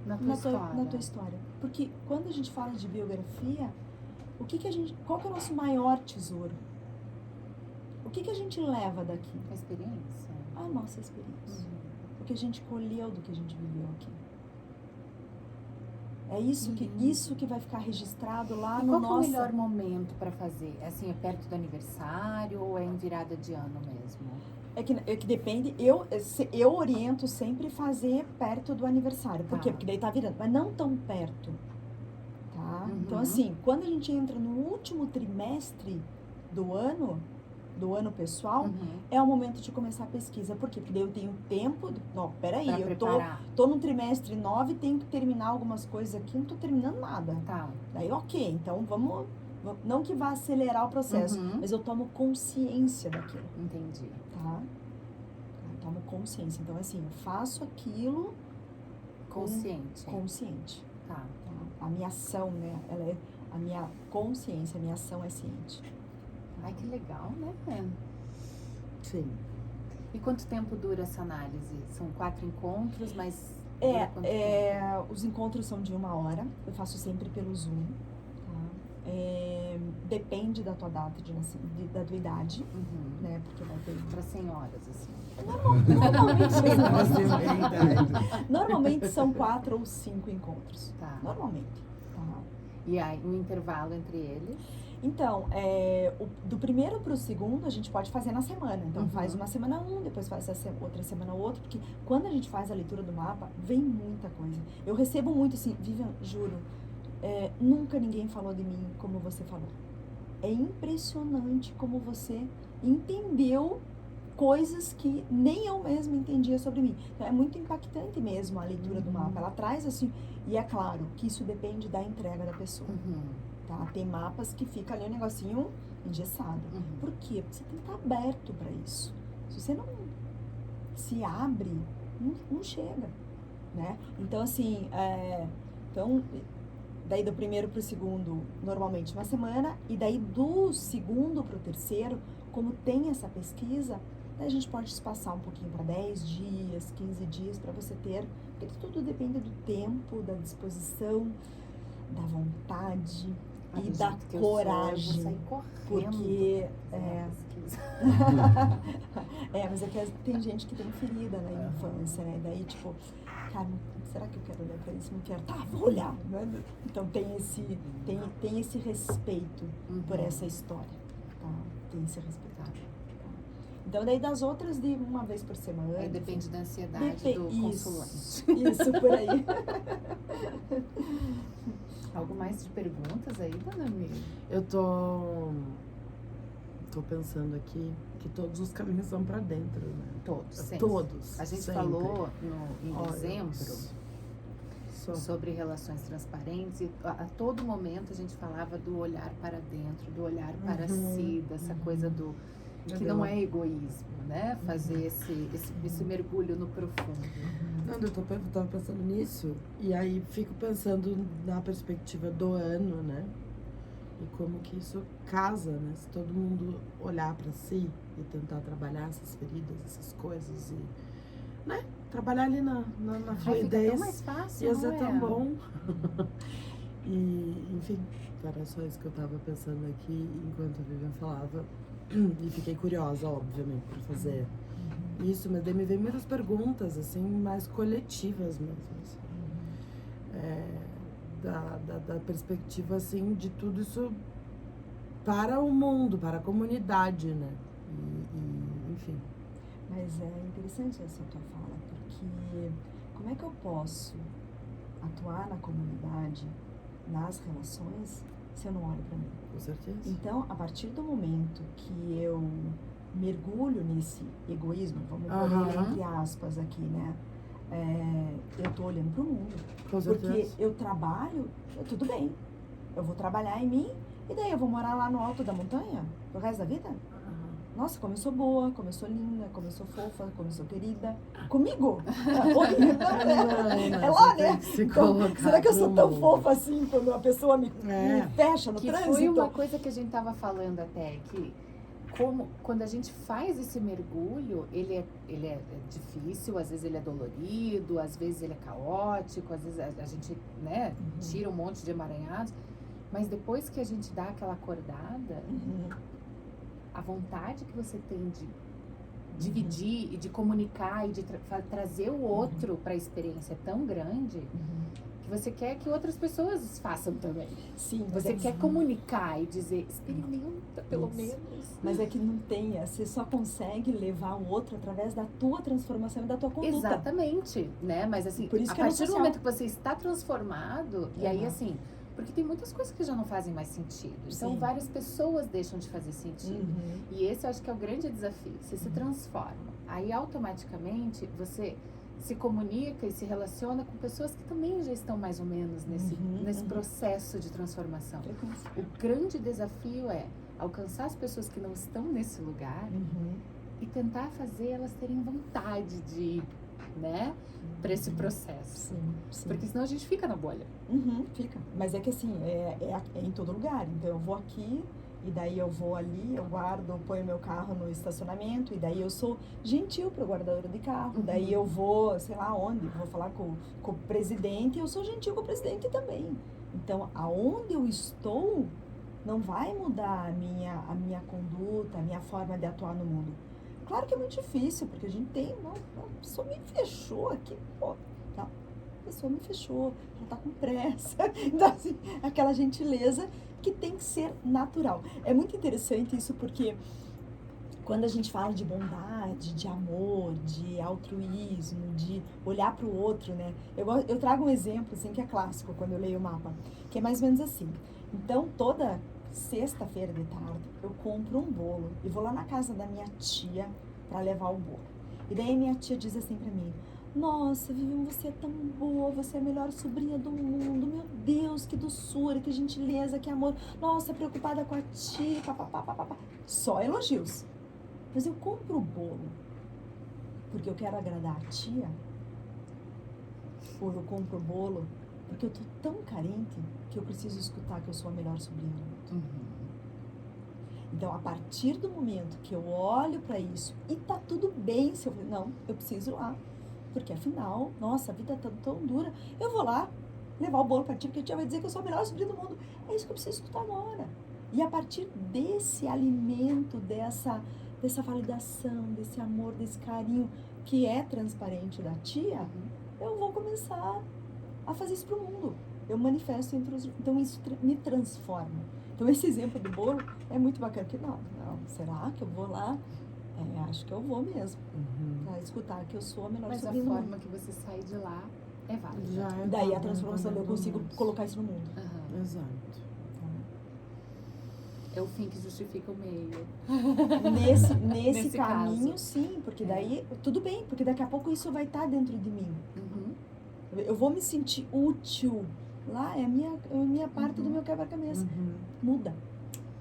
B: na tua história. Porque quando a gente fala de biografia, qual que é o nosso maior tesouro? O que a gente leva daqui?
C: A experiência.
B: A nossa experiência. O que a gente colheu do que a gente viveu aqui. É isso que vai ficar registrado lá no nosso...
C: Qual é o melhor momento para fazer? Assim, é perto do aniversário ou é em virada de ano mesmo?
B: É que depende, eu oriento sempre fazer perto do aniversário. Por quê? Porque daí tá virando, mas não tão perto, tá? Então, assim, quando a gente entra no último trimestre do ano pessoal, é o momento de começar a pesquisa. Por quê? Porque daí eu tenho tempo, eu tô no trimestre 9, tenho que terminar algumas coisas aqui, não tô terminando nada.
C: Tá.
B: Daí, ok, então vamos não que vá acelerar o processo, mas eu tomo consciência daquilo.
C: Entendi.
B: Tá? Eu tomo consciência. Então, assim, eu faço aquilo consciente.
C: Tá.
B: A minha ação, né? A minha consciência, a minha ação é ciente.
C: Ai, que legal, né?
A: Sim.
C: E quanto tempo dura essa análise? São 4 encontros, mas...
B: Os encontros são de 1 hora. Eu faço sempre pelo Zoom. Depende da tua data de nascimento, da tua idade, né? Porque vai ter...
C: Para senhoras, assim.
B: Normalmente são 4 ou 5 encontros.
C: Tá.
B: Outra.
C: E aí, um intervalo entre eles?
B: Então, do primeiro para o segundo, a gente pode fazer na semana. Então, faz uma semana depois faz outra semana outra, porque quando a gente faz a leitura do mapa, vem muita coisa. Eu recebo muito, assim, Vivian, juro, nunca ninguém falou de mim como você falou. É impressionante como você entendeu coisas que nem eu mesma entendia sobre mim. Então, é muito impactante mesmo a leitura do mapa. Ela traz assim, e é claro que isso depende da entrega da pessoa. Tá? Tem mapas que fica ali um negocinho engessado. Por quê? Porque você tem que estar aberto para isso. Se você não se abre, não chega, né? Então, assim, daí do primeiro para o segundo, normalmente 1 semana, e daí do segundo para o terceiro, como tem essa pesquisa, daí a gente pode espaçar um pouquinho para 10 dias, 15 dias, para você ter, porque tudo depende do tempo, da disposição, da vontade.
C: Ah,
B: e
C: do
B: da
C: jeito que eu
B: coragem.
C: sou, eu vou sair correndo
B: Porque
C: fazer uma pesquisa.
B: mas é que tem gente que tem ferida na infância, né? Daí, tipo, cara, será que eu quero olhar pra isso? Não quero. Tá, vou olhar. Né? Então tem esse respeito por essa história. Tá? Tem esse respeito. Tá? Então daí das outras de uma vez por semana.
C: Aí depende da ansiedade do consulente.
B: Isso, por aí.
C: Algo mais de perguntas aí, dona Miriam?
A: Eu tô pensando aqui que todos os caminhos são pra dentro, né?
C: Todos, sempre.
A: Todos.
C: A gente
A: sempre.
C: falou em
A: Olha,
C: dezembro sobre relações transparentes e a todo momento a gente falava do olhar para dentro, do olhar para si, dessa coisa do que não é egoísmo, né? Fazer esse mergulho no profundo.
A: Não, eu tava pensando nisso e aí fico pensando na perspectiva do ano, né? E como que isso casa, né? Se todo mundo olhar pra si e tentar trabalhar essas feridas, essas coisas e, né? Trabalhar ali na fluidez.
C: Fica tão mais fácil,
A: ia
C: não
A: ser
C: é?
A: tão bom. E, enfim, era só isso que eu tava pensando aqui enquanto a Vivian falava. E fiquei curiosa, obviamente, por fazer isso, mas daí me veio muitas perguntas, assim, mais coletivas mesmo. Assim. Da perspectiva, assim, de tudo isso para o mundo, para a comunidade, né? E enfim.
B: Mas é interessante essa tua fala, porque como é que eu posso atuar na comunidade, nas relações, se eu não olho para mim?
A: Com certeza.
B: Então, a partir do momento que eu mergulho nesse egoísmo, vamos pôr entre aspas aqui, né? Eu tô olhando pro mundo.
A: Com certeza.
B: Porque eu trabalho, tudo bem. Eu vou trabalhar em mim e daí eu vou morar lá no alto da montanha pro resto da vida? Nossa, como eu sou boa, como eu sou linda, como eu sou fofa, como eu sou querida. Comigo? É lá, né? Então, será que eu sou tão fofa assim quando a pessoa me fecha no trânsito?
C: Foi uma coisa que a gente tava falando até, que quando a gente faz esse mergulho, ele é difícil, às vezes ele é dolorido, às vezes ele é caótico, às vezes a gente, né, tira um monte de emaranhados, mas depois que a gente dá aquela acordada, a vontade que você tem de dividir e de comunicar e de trazer o outro para a experiência é tão grande que você quer que outras pessoas façam também.
B: Sim,
C: você quer comunicar e dizer, experimenta pelo menos.
B: Mas é que não tem, você só consegue levar o outro através da tua transformação e da tua conduta.
C: Exatamente, né? Mas assim,
B: por isso
C: a
B: que
C: partir do momento que você está transformado, e aí assim, porque tem muitas coisas que já não fazem mais sentido. Então, várias pessoas deixam de fazer sentido. E esse eu acho que é o grande desafio. Você se transforma. Aí, automaticamente, você se comunica e se relaciona com pessoas que também já estão mais ou menos nesse processo de transformação. O grande desafio é alcançar as pessoas que não estão nesse lugar e tentar fazer elas terem vontade de ir, né, para esse processo.
B: Sim.
C: Porque senão a gente fica na bolha.
B: Fica. Mas é que assim, é em todo lugar. Então eu vou aqui, e daí eu vou ali, eu guardo, ponho meu carro no estacionamento, e daí eu sou gentil pro guardador de carro. Daí eu vou, sei lá onde, vou falar com o presidente, e eu sou gentil com o presidente também. Então, aonde eu estou, não vai mudar a minha conduta, a minha forma de atuar no mundo. Claro que é muito difícil, porque a gente tem, a pessoa me fechou aqui, pô, tá? A pessoa me fechou, ela tá com pressa. Então, assim, aquela gentileza que tem que ser natural. É muito interessante isso, porque quando a gente fala de bondade, de amor, de altruísmo, de olhar para o outro, né? Eu trago um exemplo, assim, que é clássico quando eu leio o mapa, que é mais ou menos assim. Então, toda sexta-feira de tarde, eu compro um bolo e vou lá na casa da minha tia para levar o bolo. E daí minha tia diz assim para mim: nossa, Vivian, você é tão boa, você é a melhor sobrinha do mundo, meu Deus, que doçura, que gentileza, que amor, nossa, preocupada com a tia, papapá. Só elogios. Mas eu compro o bolo porque eu quero agradar a tia, ou eu compro o bolo porque eu tô tão carente que eu preciso escutar que eu sou a melhor sobrinha do mundo. Então, a partir do momento que eu olho para isso, e tá tudo bem se eu... Não, eu preciso ir lá. Porque afinal, nossa, a vida tá tão dura. Eu vou lá, levar o bolo pra tia, porque a tia vai dizer que eu sou a melhor sobrinha do mundo. É isso que eu preciso escutar agora. E a partir desse alimento, dessa validação, desse amor, desse carinho que é transparente da tia, eu vou começar a fazer isso pro mundo. Eu manifesto entre os... Então isso me transforma. Então esse exemplo do bolo é muito bacana. Porque não, será que eu vou lá? Acho que eu vou mesmo. Pra escutar que eu sou a melhor
C: Mas a
B: sobrinha do mundo.
C: forma que você sai de lá é válida.
A: Já é
B: Daí a
A: válida,
B: transformação, eu consigo colocar isso no mundo.
C: Aham.
A: Exato.
C: É o fim que justifica o meio.
B: Nesse
C: Nesse
B: caminho,
C: caso.
B: sim, porque daí, tudo bem, porque daqui a pouco isso vai estar dentro de mim.
C: Uhum.
B: Eu vou me sentir útil. Lá é a minha parte do meu quebra-cabeça. Muda,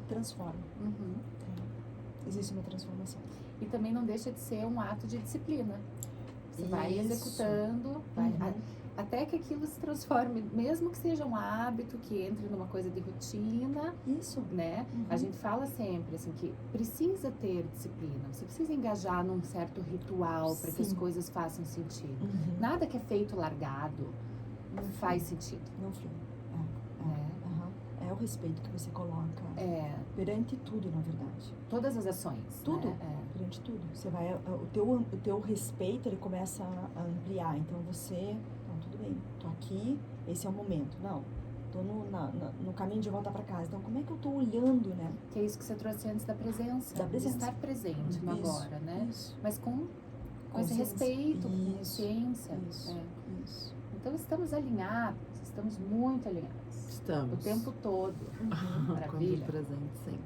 B: transforma.
C: Uhum.
B: Existe uma transformação.
C: E também não deixa de ser um ato de disciplina. Você vai
B: Isso.
C: executando, até que aquilo se transforme, mesmo que seja um hábito, que entre numa coisa de rotina,
B: Isso.
C: né? A gente fala sempre, assim, que precisa ter disciplina. Você precisa engajar num certo ritual para que as
B: Sim.
C: coisas façam sentido. Nada que é feito largado não faz sentido,
B: Não flui.
C: né?
B: É o respeito que você coloca
C: É,
B: perante tudo, na verdade.
C: todas as ações.
B: Tudo.
C: Né?
B: Perante tudo. Você vai, o teu respeito, ele começa a ampliar. Então você, não, tudo bem, tô aqui, esse é o momento. Não, tô no caminho de volta para casa. Então como é que eu tô olhando, né?
C: Que é isso que você trouxe antes da presença.
B: Da presença.
C: De estar presente no
B: Isso,
C: agora, né?
B: Isso.
C: Mas com esse
B: Consciência.
C: respeito, com
B: Isso,
C: consciência.
B: Isso.
C: É.
B: Isso.
C: Então estamos alinhados, estamos muito alinhados.
A: Estamos.
C: O tempo todo. Maravilha.
A: Quando presente, sim.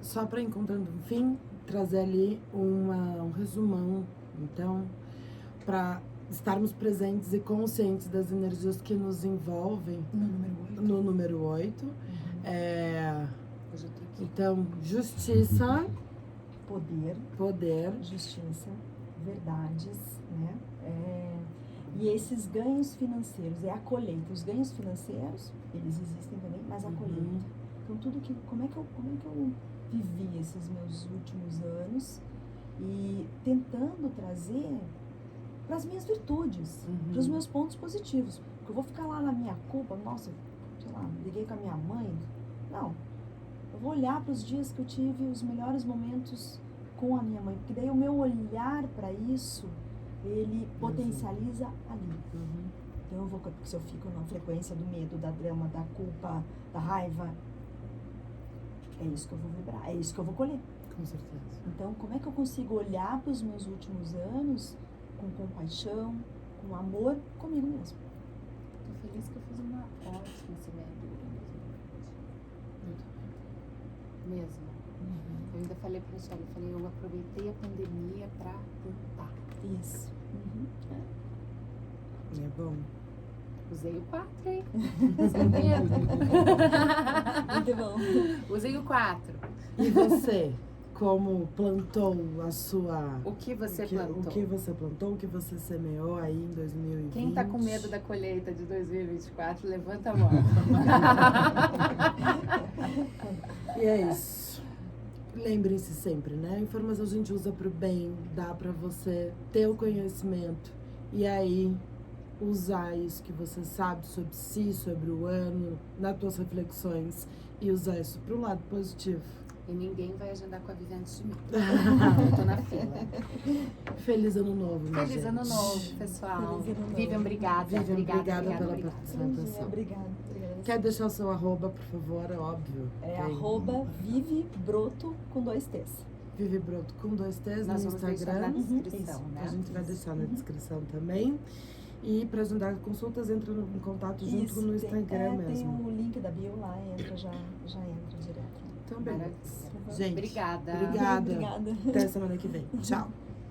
A: Só para encontrando um fim, trazer ali um resumão, então, para estarmos presentes e conscientes das energias que nos envolvem
B: No número 8.
A: no número 8.
C: Hoje eu tenho que...
A: Então, justiça, poder,
B: Justiça, verdades, né? E esses ganhos financeiros, é a colheita. Os ganhos financeiros, eles existem também, mas a colheita. Então, como é que eu vivi esses meus últimos anos e tentando trazer para as minhas virtudes, para os meus pontos positivos. Porque eu vou ficar lá na minha culpa, nossa, sei lá, briguei com a minha mãe. Não. Eu vou olhar para os dias que eu tive os melhores momentos com a minha mãe, porque daí o meu olhar para isso, ele potencializa ali. Então eu vou, porque se eu fico na frequência do medo, da drama, da culpa, da raiva, é isso que eu vou vibrar, é isso que eu vou colher.
A: com certeza.
B: Então, como é que eu consigo olhar para os meus últimos anos com compaixão, com amor comigo mesmo?
C: Tô feliz que eu fiz uma ótima semeadura em 2020. Mesmo. Eu ainda falei pra Michelle, eu aproveitei a pandemia pra plantar.
B: Isso.
A: É bom.
C: Usei o 4, hein? Sem medo.
B: Muito bom.
C: Usei o 4.
A: E você, como plantou a sua...
C: O que você
A: O que você plantou, o que você semeou aí em 2020?
C: Quem tá com medo da colheita de 2024, levanta a mão.
A: E é isso. Lembrem-se sempre, né? A informação a gente usa pro bem, dá pra você ter o conhecimento e aí usar isso que você sabe sobre si, sobre o ano, nas tuas reflexões e usar isso pro lado positivo.
C: E ninguém vai agendar com a Vivi antes de mim. Eu tô na fila.
A: Feliz ano novo, minha
C: Feliz
A: gente.
C: ano novo, pessoal.
B: Feliz ano novo.
C: Vivian, obrigada.
A: Vivian, obrigada pela
C: obrigada.
A: participação.
B: Obrigada.
A: Quer deixar o seu arroba, por favor? É óbvio.
B: É
A: Tem.
B: @vivebroto com 2 T's.
A: Vivi Broto com 2 T's
C: Nós
A: no
C: vamos deixar na
A: Instagram.
C: descrição,
B: Isso.
C: né?
A: A gente vai deixar na descrição também. E para agendar consultas, entra em contato junto
B: Isso,
A: no Instagram
B: tem
A: mesmo.
B: o link da bio lá, já entra direto.
A: Então, beleza.
C: Maravilha.
A: Gente,
C: Obrigada.
A: obrigada.
B: Obrigada.
A: Até semana que vem. Tchau.